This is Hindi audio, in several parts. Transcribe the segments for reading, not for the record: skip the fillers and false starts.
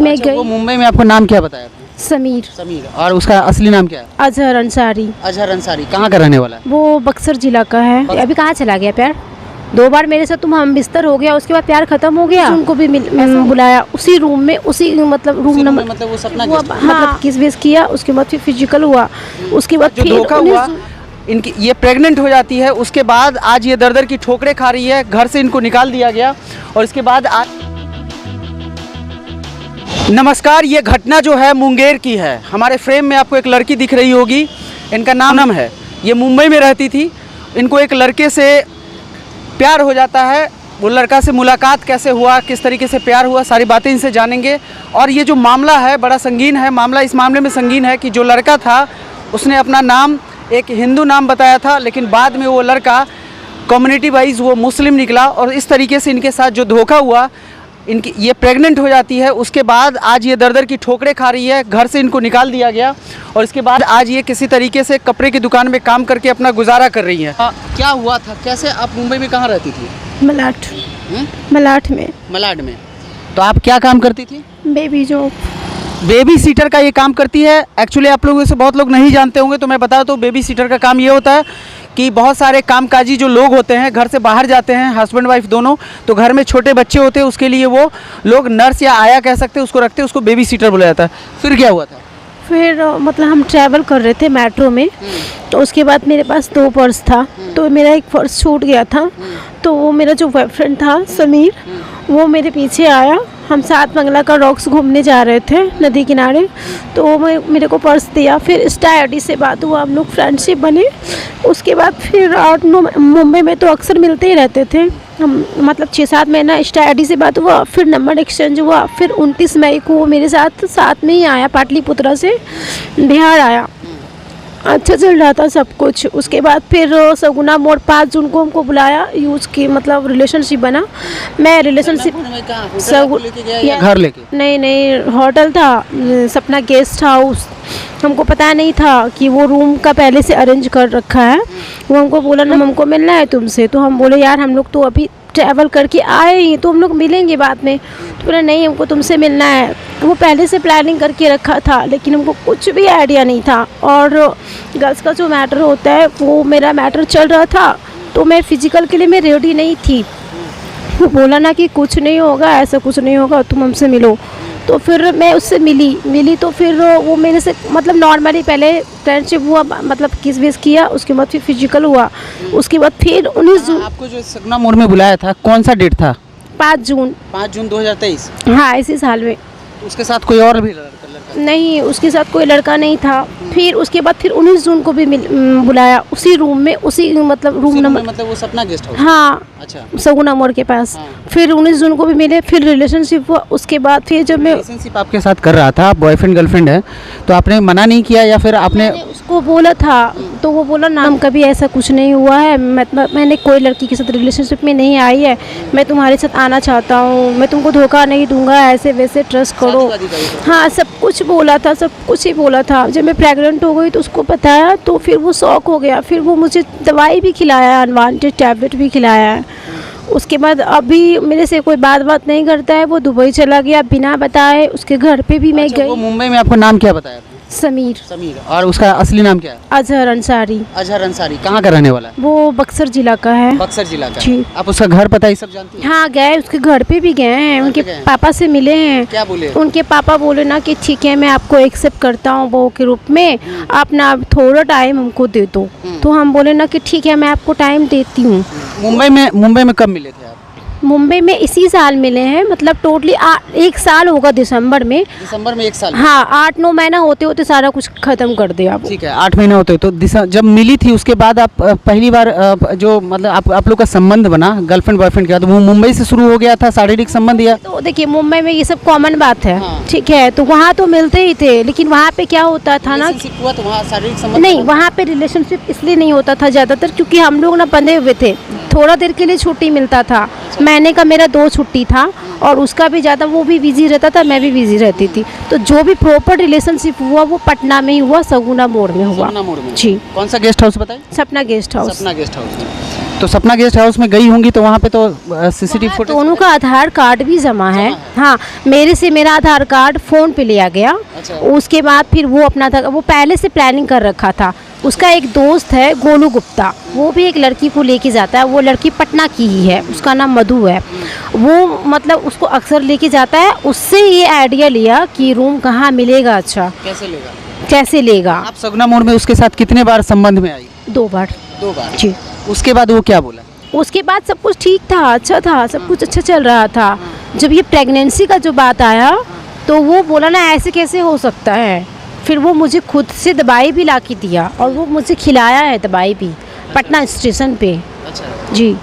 मैं अच्छा, गई। वो मुंबई में आपको नाम क्या बताया था? समीर। समीर। और उसका असली नाम क्या है? अजहर अंसारी। अजहर अंसारी। कहाँ का रहने वाला है? वो बक्सर जिला का है। अभी कहाँ चला गया प्यार? 2 बार मेरे साथ तुम हम बिस्तर हो गया, उसके बाद प्यार खत्म हो गया। उनको भी बुलाया उसी रूम में, उसी मतलब रूम नंबर, मतलब वो सपना वो गेस्ट हाउस। मतलब किस बेस किया, उसके बाद फिर फिजिकल हुआ, उसके बाद जो फिर धोखा हुआ, इनकी ये प्रेग्नेंट हो जाती है, उसके बाद आज ये दर की ठोकरें खा रही है, घर से इनको निकाल दिया गया और इसके बाद आज। नमस्कार, ये घटना जो है मुंगेर की है। हमारे फ्रेम में आपको एक लड़की दिख रही होगी, इनका नाम है। ये मुंबई में रहती थी। इनको एक लड़के से प्यार हो जाता है। वो लड़का से मुलाकात कैसे हुआ, किस तरीके से प्यार हुआ, सारी बातें इनसे जानेंगे। और ये जो मामला है बड़ा संगीन है। मामला इस मामले में संगीन है कि जो लड़का था उसने अपना नाम एक हिंदू नाम बताया था, लेकिन बाद में वो लड़का कम्युनिटी वाइज वो मुस्लिम निकला। और इस तरीके से इनके साथ जो धोखा हुआ, इनकी ये प्रेग्नेंट हो जाती है। उसके बाद आज ये दर की ठोकरें खा रही है, घर से इनको निकाल दिया गया और इसके बाद आज ये किसी तरीके से कपड़े की दुकान में काम करके अपना गुजारा कर रही है। क्या हुआ था, कैसे आप मुंबई में कहाँ रहती थी? मलाड। मलाड में। मलाड में। तो आप क्या काम करती थी? Baby job. बेबी सीटर का ये काम करती है। एक्चुअली आप लोगों से बहुत लोग नहीं जानते होंगे, तो मैं बता दूं, बेबी सीटर का काम ये होता है कि बहुत सारे कामकाजी जो लोग होते हैं घर से बाहर जाते हैं, हस्बैंड वाइफ दोनों, तो घर में छोटे बच्चे होते हैं, उसके लिए वो लोग नर्स या आया कह सकते हैं, उसको रखते हैं, उसको बेबी सीटर बोला जाता है। फिर क्या हुआ था? फिर मतलब हम ट्रैवल कर रहे थे मेट्रो में, तो उसके बाद मेरे पास 2 पर्स था, तो मेरा एक पर्स छूट गया था। तो वो मेरा जो बॉयफ्रेंड था समीर, वो मेरे पीछे आया। हम सात मंगला का रॉक्स घूमने जा रहे थे नदी किनारे, तो वो मेरे को पर्स दिया। फिर स्टाइडी से बात हुआ, हम लोग फ्रेंडशिप बने। उसके बाद फिर 8-9 मुंबई में तो अक्सर मिलते ही रहते थे हम, मतलब 6-7 महीना स्टाइडी से बात हुआ, फिर नंबर एक्सचेंज हुआ। फिर 29 मई को वो मेरे साथ में ही आया, पाटलिपुत्रा से बिहार आया। अच्छा चल रहा था सब कुछ। उसके बाद फिर सगुना मोड़ 5 जून को हमको बुलाया, यूज की मतलब रिलेशनशिप बना। मैं रिलेशनशिप घर लेके नहीं होटल था, सपना गेस्ट हाउस। हमको पता नहीं था कि वो रूम का पहले से अरेंज कर रखा है। वो हमको बोला ना हमको मिलना है तुमसे, तो हम बोले यार हम लोग तो अभी ट्रैवल करके आए ही, तो हम लोग मिलेंगे बाद में। तो बोला नहीं हमको तुमसे मिलना है। वो पहले से प्लानिंग करके रखा था, लेकिन हमको कुछ भी आइडिया नहीं था। और गर्ल्स का जो मैटर होता है वो मेरा मैटर चल रहा था, तो मैं फिजिकल के लिए मैं रेडी नहीं थी। वो बोला ना कि कुछ नहीं होगा, ऐसा कुछ नहीं होगा, तुम हमसे मिलो। तो फिर मैं उससे मिली तो फिर वो मेरे से मतलब नॉर्मली पहले फ्रेंडशिप हुआ, मतलब किस बेस किया, उसके बाद फिर फिजिकल हुआ। उसके बाद फिर 19 जून आपको जो सगुना मोड़ में बुलाया था, कौन सा डेट था? 5 जून 2023। हाँ, इसी साल में। उसके साथ कोई और भी लड़का? नहीं, उसके साथ कोई लड़का नहीं था। फिर उसके बाद फिर 19 जून को भी बुलाया उसी रूम में, उसी मतलब रूम नंबर, मतलब वो सपना गेस्ट हाउस। हाँ, अच्छा, सगुना मोड़ के पास। हाँ। फिर 19 जून को भी मिले, फिर रिलेशनशिप हुआ। उसके बाद फिर जब मैं रिलेशनशिप आपके साथ कर रहा था, बॉयफ्रेंड गर्लफ्रेंड है, तो आपने मना नहीं किया या फिर आपने? उसको बोला था, तो वो बोला ना हम कभी ऐसा कुछ नहीं हुआ है, मैंने कोई लड़की के साथ रिलेशनशिप में नहीं आई है, मैं तुम्हारे साथ आना चाहता हूँ, मैं तुमको धोखा नहीं दूंगा, ऐसे वैसे ट्रस्ट करो। हाँ, सब कुछ बोला था, सब कुछ ही बोला था। जब मैं प्रेग्नेंट हो गई तो उसको बताया, तो फिर वो शौक हो गया। फिर वो मुझे दवाई भी खिलाया, अनवांटेड टैबलेट भी खिलाया है। उसके बाद अभी मेरे से कोई बात नहीं करता है। वो दुबई चला गया बिना बताए। उसके घर पे भी मैं गई। वो मुंबई में आपको नाम क्या बताया था? समीर। और उसका असली नाम क्या है? अजहर अंसारी। अजहर अंसारी। कहाँ का रहने वाला है? वो बक्सर जिला का है। बक्सर जिला का। जी। आप उसका घर पता ही सब जानती हैं? हाँ, गए, उसके घर पे भी गए हैं, उनके पापा से मिले हैं। क्या बोले? उनके पापा बोले ना कि ठीक है मैं आपको एक्सेप्ट करता हूँ बहू के रूप में, आप ना थोड़ा टाइम हमको दे दो। तो हम बोले ना कि ठीक है मैं आपको टाइम देती हूँ। मुंबई में कब मिले थे आप? मुंबई में इसी साल मिले हैं, मतलब टोटली 1 साल होगा दिसंबर में। 1 साल। हाँ, 8-9 महीना होते होते सारा कुछ खत्म कर दिया आप। ठीक है, 8 महीने होते तो जब मिली थी उसके बाद आप पहली बार जो मतलब आप लोग का संबंध बना गर्लफ्रेंड बॉयफ्रेंड का, तो वो मुंबई से शुरू हो गया था शारीरिक संबंध या? तो देखिए मुंबई में ये सब कॉमन बात है। हाँ। ठीक है, तो वहाँ तो मिलते ही थे, लेकिन वहाँ पे क्या होता था ना, हुआ तो वहाँ शारीरिक संबंध नहीं, वहाँ पे रिलेशनशिप इसलिए नहीं होता था ज़्यादातर क्योंकि हम लोग ना बंधे हुए थे। थोड़ा देर के लिए छुट्टी मिलता था, महीने का मेरा 2 छुट्टी था, और उसका भी ज़्यादा, वो भी बिजी रहता था, मैं भी बिजी रहती थी। तो जो भी प्रॉपर रिलेशनशिप हुआ वो पटना में ही हुआ, सगुना मोड़ में हुआ। सपना मोड़ में। जी। कौन सा गेस्ट हाउस बताइए? सपना गेस्ट हाउस। सपना गेस्ट हाउस में। तो सपना गेस्ट हाउस में गई होंगी तो वहाँ पे तो सीसीटीवी वहाँ फुटेज दोनों का आधार कार्ड भी जमा है। हाँ, मेरे से मेरा आधार कार्ड फ़ोन पे लिया गया। अच्छा। उसके बाद फिर वो अपना था, वो पहले से प्लानिंग कर रखा था। उसका एक दोस्त है गोलू गुप्ता, वो भी एक लड़की को लेके जाता है। वो लड़की पटना की ही है, उसका नाम मधु है। वो मतलब उसको अक्सर लेके जाता है। उससे ये आइडिया लिया कि रूम कहाँ मिलेगा, अच्छा कैसे लेगा। आप सगुना मोड़ में उसके साथ कितने बार संबंध में आई? 2 बार। 2 बार। जी। उसके बाद वो क्या बोला? उसके बाद सब कुछ ठीक था, अच्छा था, सब कुछ अच्छा चल रहा था। जब ये प्रेगनेंसी का जो बात आया तो वो बोला ना ऐसे कैसे हो सकता है। फिर वो मुझे खुद से दवाई भी ला के दिया और वो मुझे खिलाया है दवाई भी पटना स्टेशन पे। अच्छा। जी।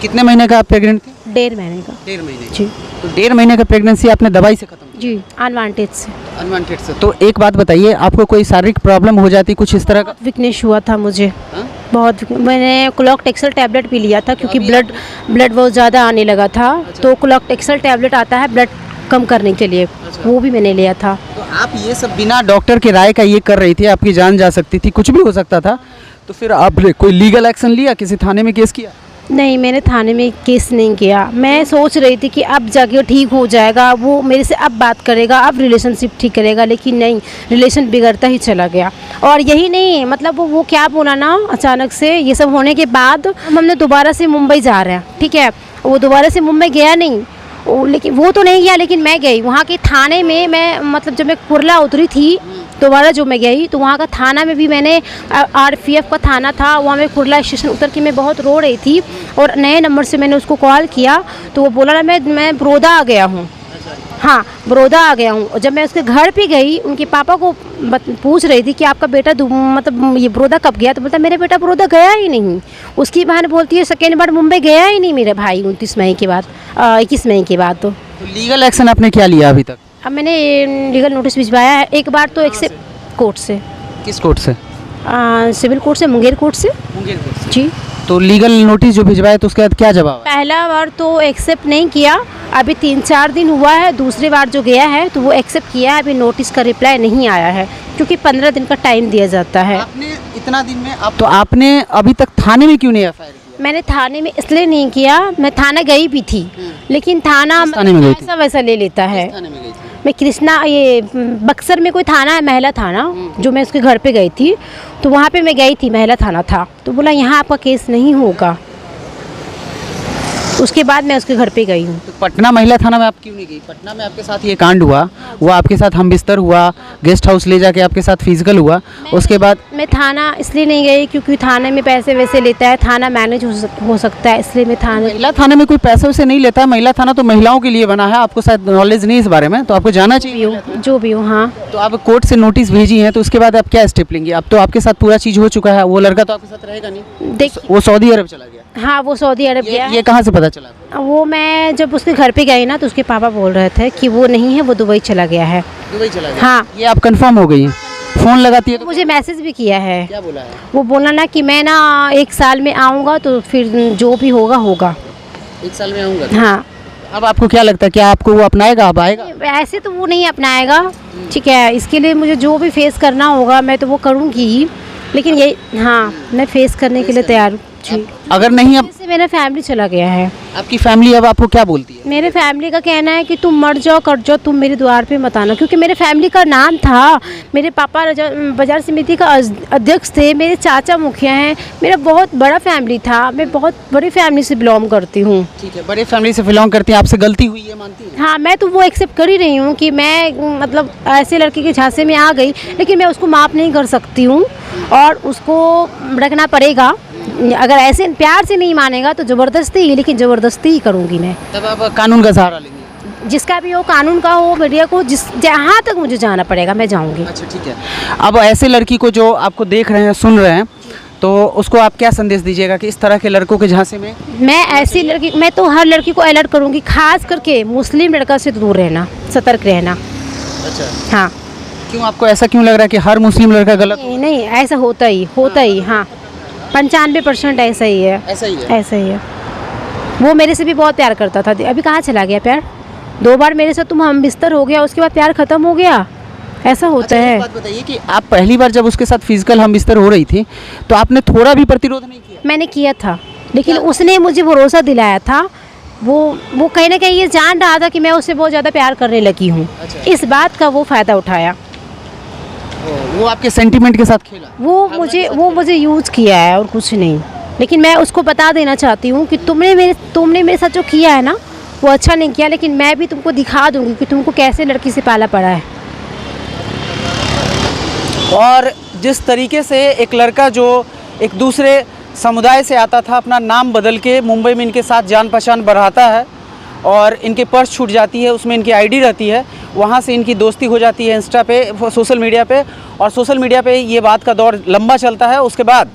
कितने महीने का आप प्रेग्नेंट थे? 1.5 महीने का। 1.5 महीने। जी। तो 1.5 महीने का प्रेगनेंसी आपने दवाई से खत्म? जी, अनवांटेड से। अनवांटेड से। तो एक बात बताइए, आपको कोई शारीरिक प्रॉब्लम हो जाती कुछ इस तरह का? वीकनेस हुआ था मुझे। हाँ? बहुत मैंने क्लॉकटेक्सल टैबलेट भी लिया था क्योंकि ब्लड बहुत ज़्यादा आने लगा था। तो क्लॉकटेक्सल टैबलेट आता है ब्लड कम करने के लिए, वो भी मैंने लिया था। तो आप ये सब बिना डॉक्टर के राय का ये कर रही थी, आपकी जान जा सकती थी, कुछ भी हो सकता था। तो फिर आपने कोई लीगल एक्शन लिया, किसी थाने में केस किया? नहीं, मैंने थाने में केस नहीं किया। मैं सोच रही थी कि अब जाके ठीक हो जाएगा, वो मेरे से अब बात करेगा, अब रिलेशनशिप ठीक करेगा, लेकिन नहीं, रिलेशन बिगड़ता ही चला गया। और यही नहीं, मतलब वो क्या बोला ना, अचानक से ये सब होने के बाद हमने दोबारा से मुंबई जा रहे हैं, ठीक है। वो दोबारा से मुंबई गया नहीं, लेकिन वो तो नहीं गया, लेकिन मैं गई वहाँ के थाने में। मैं मतलब जब मैं कुर्ला उतरी थी दोबारा जो मैं गई तो वहाँ का थाना में भी मैंने RPF का थाना था, वहाँ मैं कुर्ला स्टेशन उतर के मैं बहुत रो रही थी और नए नंबर से मैंने उसको कॉल किया तो वो बोला ना मैं बड़ौदा आ गया हूँ। हाँ, बड़ौदा आ गया हूँ। और जब मैं उसके घर पे गई, उनके पापा को पूछ रही थी कि आपका बेटा मतलब ये बड़ौदा कब गया, तो बोलता मेरा बेटा बड़ौदा गया ही नहीं। उसकी बहन बोलती है सेकेंड बार मुंबई गया ही नहीं मेरा भाई 29 मई के बाद, 21 मई के बाद। तो लीगल एक्शन आपने क्या लिया अभी तक? अब मैंने लीगल नोटिस भिजवाया है। एक बार तो एक्सेप्ट कोर्ट से। किस कोर्ट से? सिविल कोर्ट से, मुंगेर कोर्ट से। मुंगेर कोर्ट से। जी। तो लीगल नोटिस जो भिजवाया तो उसके बाद क्या जवाब आया? पहला बार तो एक्सेप्ट नहीं किया, अभी 3-4 दिन हुआ है। दूसरी बार जो गया है तो वो एक्सेप्ट किया है, अभी नोटिस का रिप्लाई नहीं आया है क्योंकि 15 दिन का टाइम दिया जाता है। आपने इतना दिन में तो आपने अभी तक थाने में क्यों नहीं FIR किया? मैंने थाने में इसलिए नहीं किया, मैं थाना गई भी थी लेकिन थाना थाने में गई थी? ऐसा वैसा ले लेता है। थाने में गई थी? मैं कृष्णा, ये बक्सर में कोई थाना है, महिला थाना, जो मैं उसके घर पे गई थी तो वहाँ पे मैं गई थी, महिला थाना था, तो बोला यहाँ आपका केस नहीं होगा। उसके बाद मैं उसके घर पे गई हूँ। तो पटना महिला थाना में आप क्यों नहीं गई? पटना में आपके साथ ये कांड हुआ, वो आपके साथ हम बिस्तर हुआ, गेस्ट हाउस ले जाके आपके साथ फिजिकल हुआ, उसके बाद मैं थाना इसलिए नहीं गई क्योंकि थाने में पैसे वैसे लेता है, थाना मैनेज हो सकता है, इसलिए मैं थाने। महिला थाने में कोई पैसे वैसे नहीं लेता है, महिला थाना तो महिलाओं के लिए बना है, आपको शायद नॉलेज नहीं इस बारे में, तो आपको जाना चाहिए। जो भी हो। हाँ, तो आप कोर्ट से नोटिस भेजी हैं, तो उसके बाद आप क्या स्टेप लेंगे? अब तो आपके साथ पूरा चीज़ हो चुका है, वो लड़का तो आपके साथ रहेगा नहीं, देखिए। वो सऊदी अरब चला गया। हाँ, वो सऊदी अरब गया। ये कहाँ से पता चला? वो मैं जब उसके घर पे गई ना तो उसके पापा बोल रहे थे कि वो नहीं है, वो दुबई चला गया है। दुबई चला गया? हाँ। ये आप कंफर्म हो गई हैं? फ़ोन लगाती है तो मुझे मैसेज भी किया है। क्या बोला है? वो बोला ना कि मैं ना 1 साल में आऊँगा तो फिर जो भी होगा होगा। 1 साल में आऊँगा? हाँ। अब आपको क्या लगता है, क्या आपको वो अपनाएगा, अब आएगा? ऐसे तो वो नहीं अपनाएगा, ठीक है। इसके लिए मुझे जो भी फेस करना होगा मैं तो वो करूँगी ही, लेकिन यही, हाँ, मैं फेस करने के लिए तैयार हूँ। जी। अगर नहीं अब से मेरा फैमिली चला गया है। आपकी फैमिली अब आपको क्या बोलती है? मेरे फैमिली का कहना है कि तुम मर जाओ, कट जाओ, तुम मेरे द्वार पे मत आना, क्योंकि मेरे फैमिली का नाम था। मेरे पापा बाजार समिति का अध्यक्ष थे, मेरे चाचा मुखिया हैं, मेरा बहुत बड़ा फैमिली था। मैं बहुत बड़ी फैमिली से बिलोंग करती हूँ। ठीक है, बड़े फैमिली से बिलोंग करती हैं, आपसे गलती हुई है मानती हैं? हाँ, मैं तो वो एक्सेप्ट कर ही रही हूँ कि मैं मतलब ऐसे लड़के के झांसे में आ गई, लेकिन मैं उसको माफ़ नहीं कर सकती हूँ और उसको रखना पड़ेगा। अगर ऐसे प्यार से नहीं मानेगा तो ज़बरदस्ती ही, लेकिन ज़बरदस्ती ही करूँगी मैं। तब आप कानून का सहारा लेंगे? जिसका भी हो, कानून का हो, मीडिया को, जहाँ तक मुझे जाना पड़ेगा मैं जाऊँगी। अच्छा, ठीक है। अब ऐसे लड़की को जो आपको देख रहे हैं, सुन रहे हैं, तो उसको आप क्या संदेश दीजिएगा कि इस तरह के लड़कों के झांसे में? मैं ऐसी लड़की, मैं तो हर लड़की को अलर्ट करूँगी, खास करके मुस्लिम लड़का से दूर रहना, सतर्क रहना। अच्छा। हाँ। क्यों, आपको ऐसा क्यों लग रहा है कि हर मुस्लिम लड़का गलत? नहीं, ऐसा होता ही। हाँ, 95% ऐसा ही है। ऐसा ही है? ऐसा ही है। वो मेरे से भी बहुत प्यार करता था, अभी कहाँ चला गया प्यार? 2 बार मेरे साथ तुम हम बिस्तर हो गया, उसके बाद प्यार खत्म हो गया, ऐसा होता अच्छा, है। एक बात बताइए कि आप पहली बार जब उसके साथ फिजिकल हम बिस्तर हो रही थी तो आपने थोड़ा भी प्रतिरोध नहीं किया? मैंने किया था। लेकिन उसने मुझे भरोसा दिलाया था। वो कहीं ना कहीं ये जान रहा था कि मैं उससे बहुत ज़्यादा प्यार करने लगी हूँ। अच्छा। इस बात का वो फ़ायदा उठाया। वो आपके सेंटीमेंट के साथ खेला? वो मुझे यूज़ किया है और कुछ नहीं। लेकिन मैं उसको बता देना चाहती हूँ कि तुमने मेरे साथ जो किया है ना, वो अच्छा नहीं किया, लेकिन मैं भी तुमको दिखा दूँगी कि तुमको कैसे लड़की से पाला पड़ा है। और जिस तरीके से एक लड़का जो एक दूसरे समुदाय से आता था, अपना नाम बदल के मुंबई में इनके साथ जान पहचान बढ़ाता है और इनके पर्स छूट जाती है, उसमें इनकी आईडी रहती है, वहाँ से इनकी दोस्ती हो जाती है इंस्टा पे, सोशल मीडिया पे, और सोशल मीडिया पे ये बात का दौर लंबा चलता है। उसके बाद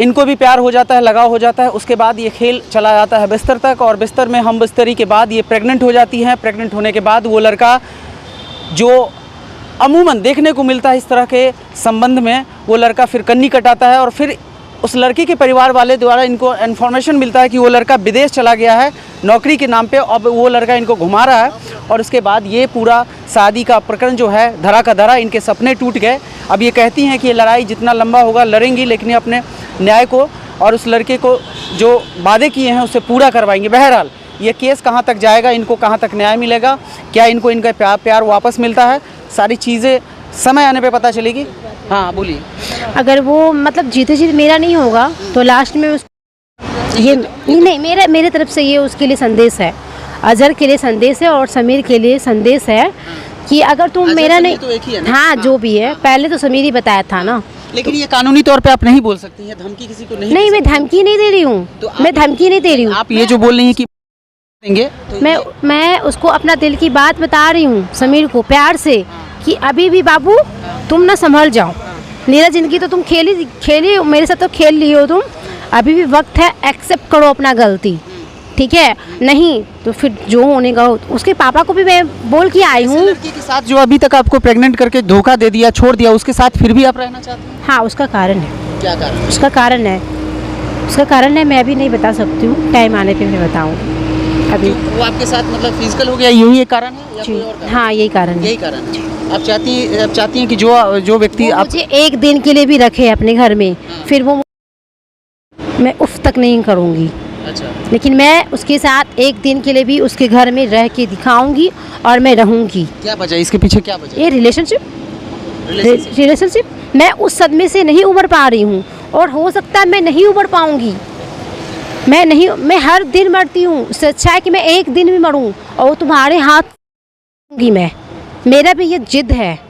इनको भी प्यार हो जाता है, लगाव हो जाता है। उसके बाद ये खेल चला जाता है बिस्तर तक, और बिस्तर में हम बिस्तरी के बाद ये प्रेग्नेंट हो जाती हैं। प्रेग्नेंट होने के बाद वो लड़का जो अमूमन देखने को मिलता है इस तरह के संबंध में, वो लड़का फिर कन्नी कटाता है, और फिर उस लड़की के परिवार वाले द्वारा इनको इन्फॉर्मेशन मिलता है कि वो लड़का विदेश चला गया है नौकरी के नाम पे, अब वो लड़का इनको घुमा रहा है। और उसके बाद ये पूरा शादी का प्रकरण जो है धरा का धरा, इनके सपने टूट गए। अब ये कहती हैं कि ये लड़ाई जितना लंबा होगा लड़ेंगी, लेकिन ये अपने न्याय को और उस लड़के को जो वादे किए हैं उससे पूरा करवाएंगे। बहरहाल ये केस कहाँ तक जाएगा, इनको कहाँ तक न्याय मिलेगा, क्या इनको इनका प्यार वापस मिलता है, सारी चीज़ें समय आने पे पता चलेगी। हाँ बोलिए। अगर वो मतलब जीते जी मेरा नहीं होगा तो लास्ट में ये नहीं, मेरे तरफ से ये उसके लिए संदेश है, अजहर के लिए संदेश है और समीर के लिए संदेश है कि अगर तुम मेरा नहीं तो एक ही है ना? हाँ जो भी है, पहले तो समीर ही बताया था ना। लेकिन ये कानूनी तौर पे आप नहीं बोल सकती हैं, धमकी किसी को नहीं मैं धमकी नहीं दे रही हूँ, मैं धमकी नहीं दे रही हूँ। आप ये जो बोल रही हैं कि देंगे, तो मैं उसको अपना दिल की बात बता रही हूँ समीर को प्यार से कि अभी भी बाबू तुम ना संभल जाओ, मेरा ज़िंदगी तो तुम खेली मेरे साथ तो खेल ली हो तुम, अभी भी वक्त है, एक्सेप्ट करो अपना गलती, ठीक है? नहीं तो फिर जो होने का हो। उसके पापा को भी मैं बोल के आई हूँ। लड़की के साथ जो अभी तक आपको प्रेग्नेंट करके धोखा दे दिया, छोड़ दिया, उसके साथ फिर भी आप रहना चाहते हैं? हाँ उसका कारण है। क्या कारण? उसका कारण है, मैं अभी नहीं बता सकती हूँ, टाइम आने पे मैं बताऊँगी। अभी वो आपके साथ मतलब फिजिकल हो गया, यही एक कारण है या कोई और कारण? हाँ यही कारण है। यही कारण है। आप चाहती हैं कि जो व्यक्ति आप मुझे एक दिन के लिए भी रखे अपने घर में, फिर वो मैं उफ तक नहीं करूँगी। अच्छा। लेकिन मैं उसके साथ एक दिन के लिए भी उसके घर में रह के दिखाऊंगी और मैं रहूँगी। क्या वजह, इसके पीछे क्या वजह? ये रिलेशनशिप मैं उस सदमे से नहीं उबर पा रही हूँ, और हो सकता है मैं नहीं उबर पाऊँगी। मैं हर दिन मरती हूँ, उससे अच्छा है कि मैं एक दिन भी मरूँ और तुम्हारे हाथ मैं, मेरा भी ये जिद है।